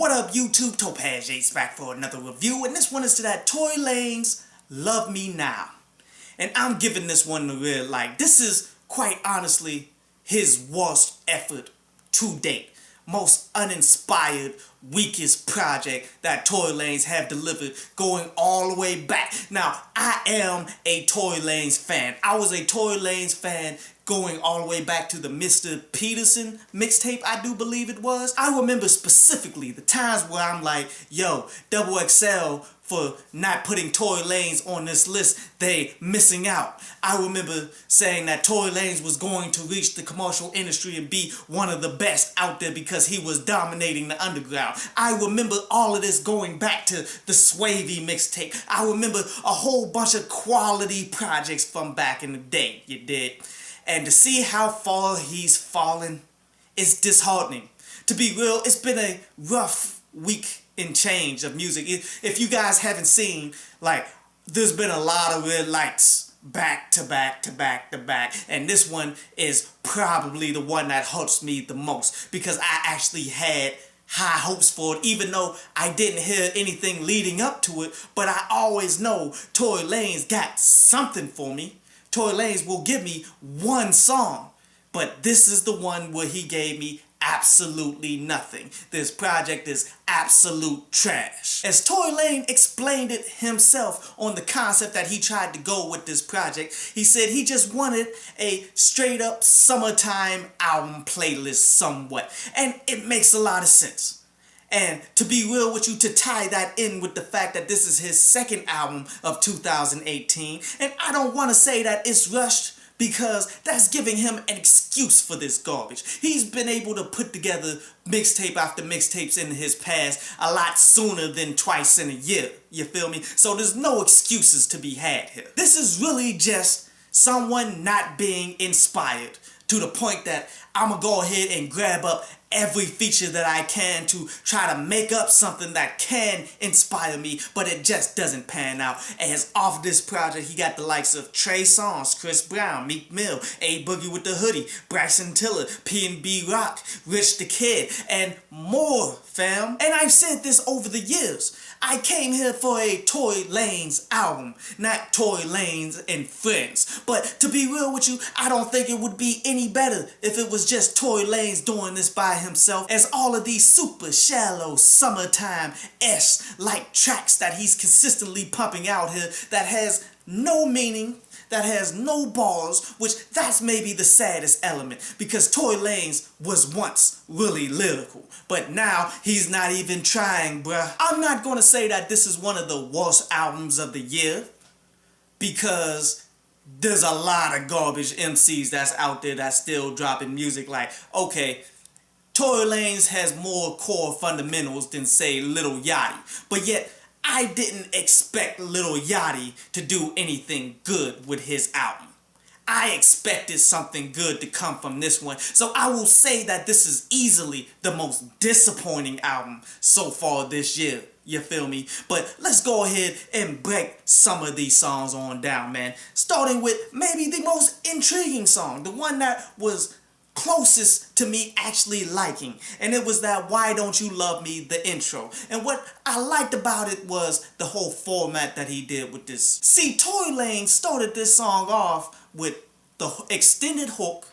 What up, YouTube? Topaz Yates back for another review, and this one is to that Tory Lanez Love Me Now. And I'm giving this one a real like. This is, quite honestly, his worst effort to date. Most uninspired, weakest project that Tory Lanez have delivered, going all the way back. Now, I am a Tory Lanez fan. I was a Tory Lanez fan going all the way back to the Mr. Peterson mixtape, I do believe it was. I remember specifically the times where I'm like, yo, Double XL for not putting Tory Lanez on this list, they missing out. I remember saying that Tory Lanez was going to reach the commercial industry and be one of the best out there because he was dominating the underground. I remember all of this going back to the Swavey mixtape. I remember a whole bunch of quality projects from back in the day, you did. And to see how far he's fallen is disheartening. To be real, it's been a rough week in change of music. If you guys haven't seen, like, there's been a lot of red lights back to back to back to back. And this one is probably the one that hurts me the most because I actually had high hopes for it, even though I didn't hear anything leading up to it. But I always know Tory Lanez got something for me. Tory Lanez will give me one song, but this is the one where he gave me absolutely nothing. This project is absolute trash. As Tory Lanez explained it himself on the concept that he tried to go with this project, he said he just wanted a straight up summertime album playlist somewhat. And it makes a lot of sense. And to be real with you, to tie that in with the fact that this is his second album of 2018, and I don't want to say that it's rushed because that's giving him an excuse for this garbage. He's been able to put together mixtape after mixtapes in his past a lot sooner than twice in a year, you feel me? So there's no excuses to be had here. This is really just someone not being inspired to the point that I'm gonna go ahead and grab up every feature that I can to try to make up something that can inspire me, but it just doesn't pan out. As off this project, he got the likes of Trey Songz, Chris Brown, Meek Mill, A Boogie with the Hoodie, Bryson Tiller, P&B Rock, Rich the Kid, and more, fam. And I've said this over the years. I came here for a Tory Lanez album, not Tory Lanez and Friends. But to be real with you, I don't think it would be any better if it was just Tory Lanez doing this by himself, as all of these super shallow summertime-esque like tracks that he's consistently pumping out here that has no meaning, that has no bars, which that's maybe the saddest element because Tory Lanez was once really lyrical, but now he's not even trying, bruh. I'm not gonna say that this is one of the worst albums of the year because there's a lot of garbage MCs that's out there that's still dropping music. Like, okay, Tory Lanez has more core fundamentals than, say, Lil Yachty, but yet I didn't expect Lil Yachty to do anything good with his album. I expected something good to come from this one, so I will say that this is easily the most disappointing album so far this year. You feel me? But let's go ahead and break some of these songs on down, man. Starting with maybe the most intriguing song, the one that was closest to me actually liking, and it was that Why Don't You Love Me, the intro. And what I liked about it was the whole format that he did with this. See, Tory Lanez started this song off with the extended hook,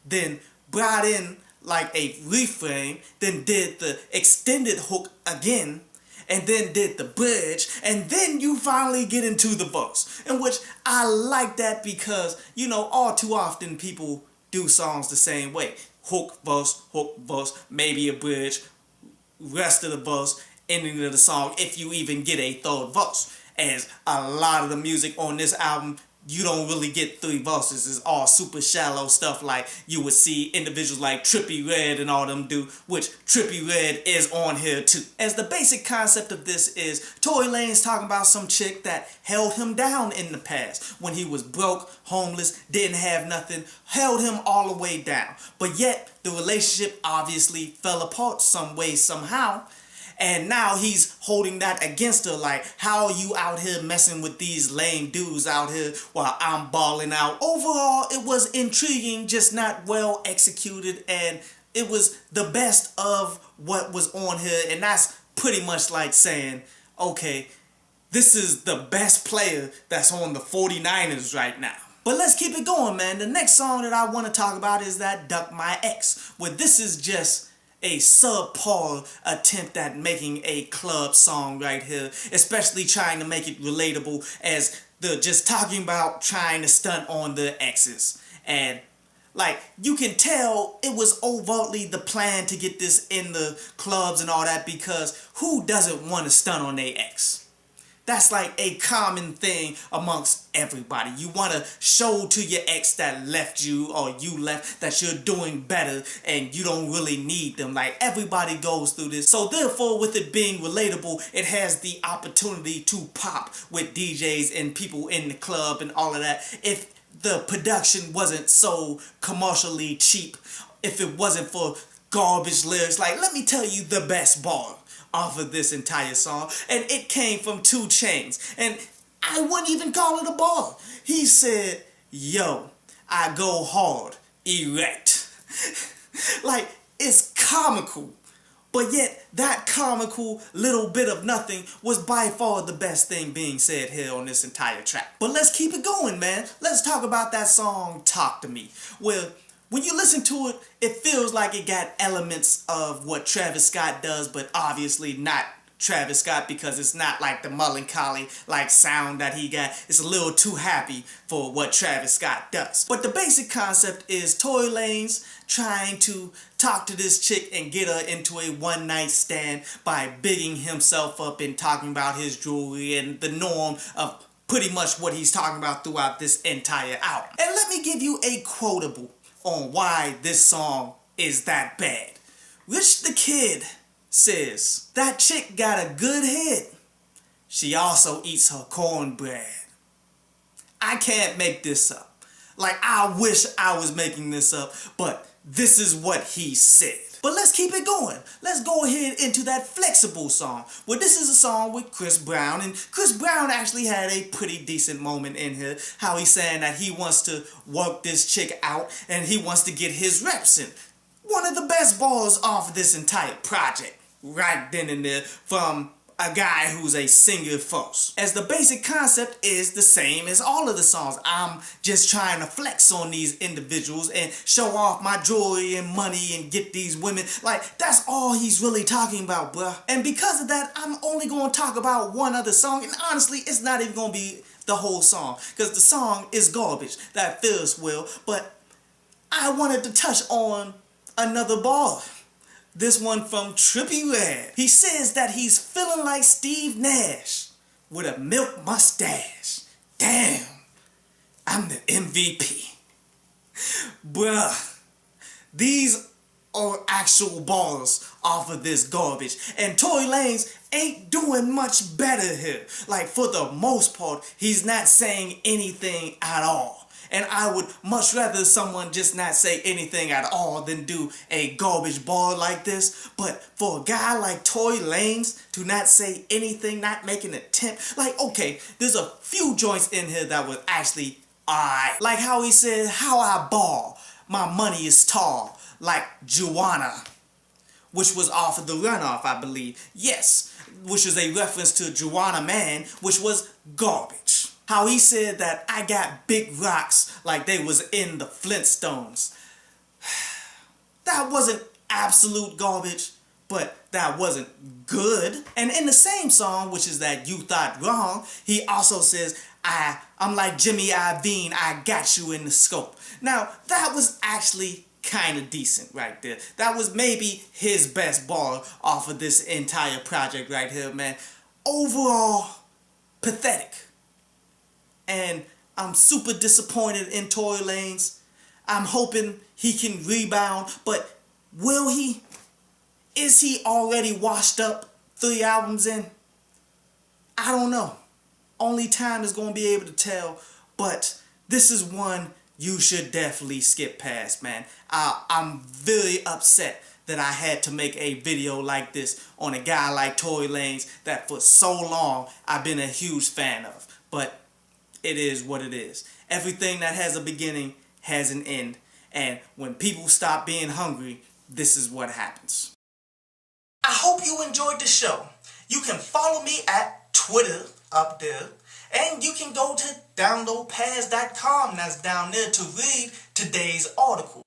then brought in like a reframe, then did the extended hook again, and then did the bridge, and then you finally get into the verse. In which I like that because, you know, all too often people do songs the same way. Hook, verse, maybe a bridge, rest of the verse, ending of the song, if you even get a third verse. As a lot of the music on this album, you don't really get three verses. It's all super shallow stuff like you would see individuals like Trippie Redd and all them do, which Trippie Redd is on here too. As the basic concept of this is Tory Lanez talking about some chick that held him down in the past when he was broke, homeless, didn't have nothing, held him all the way down. But yet the relationship obviously fell apart some way, somehow. And now he's holding that against her, like, how are you out here messing with these lame dudes out here while I'm balling out? Overall, it was intriguing, just not well executed and it was the best of what was on here, and that's pretty much like saying, okay, this is the best player that's on the 49ers right now. But let's keep it going, man. The next song that I want to talk about is that Duck My Ex, where this is just a subpar attempt at making a club song right here, especially trying to make it relatable as the just talking about trying to stunt on the exes. And like, you can tell it was overtly the plan to get this in the clubs and all that, because who doesn't want to stunt on their ex? That's like a common thing amongst everybody. You want to show to your ex that left you or you left that you're doing better and you don't really need them. Like, everybody goes through this. So therefore, with it being relatable, it has the opportunity to pop with DJs and people in the club and all of that. If the production wasn't so commercially cheap, if it wasn't for garbage lyrics, like, let me tell you the best bar off of this entire song, and it came from 2 Chainz, and I wouldn't even call it a bar. He said, yo, I go hard, erect. Like, it's comical, but yet that comical little bit of nothing was by far the best thing being said here on this entire track. But let's keep it going, man. Let's talk about that song, Talk to Me, where when you listen to it, it feels like it got elements of what Travis Scott does, but obviously not Travis Scott, because it's not like the melancholy like sound that he got. It's a little too happy for what Travis Scott does. But the basic concept is Tory Lanez trying to talk to this chick and get her into a one-night stand by bigging himself up and talking about his jewelry and the norm of pretty much what he's talking about throughout this entire album. And let me give you a quotable on why this song is that bad. Rich the Kid says, that chick got a good head. She also eats her cornbread. I can't make this up. Like, I wish I was making this up, but this is what he said. But let's keep it going. Let's go ahead into that Flexible song. Well, this is a song with Chris Brown, and Chris Brown actually had a pretty decent moment in here. How he's saying that he wants to work this chick out and he wants to get his reps in. One of the best bars off of this entire project, right then and there, from a guy who's a singer first. As the basic concept is the same as all of the songs. I'm just trying to flex on these individuals and show off my jewelry and money and get these women. Like, that's all he's really talking about, bruh. And because of that, I'm only going to talk about one other song, and honestly, it's not even going to be the whole song, because the song is garbage. That Ferris wheel. But I wanted to touch on another bar. This one from Trippie Redd. He says that he's feeling like Steve Nash with a milk mustache. Damn, I'm the MVP. Bruh, these are actual bars off of this garbage. And Tory Lanez ain't doing much better here. Like, for the most part, he's not saying anything at all. And I would much rather someone just not say anything at all than do a garbage bar like this. But for a guy like Tory Lanez to not say anything, not make an attempt, like, okay, there's a few joints in here that was actually alright. Like how he said, how I ball, my money is tall, like Juana, which was off of The Runoff, I believe. Yes, which is a reference to Juana Man, which was garbage. How he said that I got big rocks like they was in the Flintstones. That wasn't absolute garbage, but that wasn't good. And in the same song, which is that You Thought Wrong, he also says, I'm like Jimmy Iovine, I got you in the scope. Now, that was actually kind of decent right there. That was maybe his best bar off of this entire project right here, man. Overall, pathetic. And I'm super disappointed in Tory Lanez. I'm hoping he can rebound, but will he? Is he already washed up 3 albums in? I don't know. Only time is going to be able to tell, but this is one you should definitely skip past, man. I'm very upset that I had to make a video like this on a guy like Tory Lanez that for so long I've been a huge fan of. But it is what it is. Everything that has a beginning has an end. And when people stop being hungry, this is what happens. I hope you enjoyed the show. You can follow me at Twitter up there. And you can go to downloadpass.com, that's down there, to read today's article.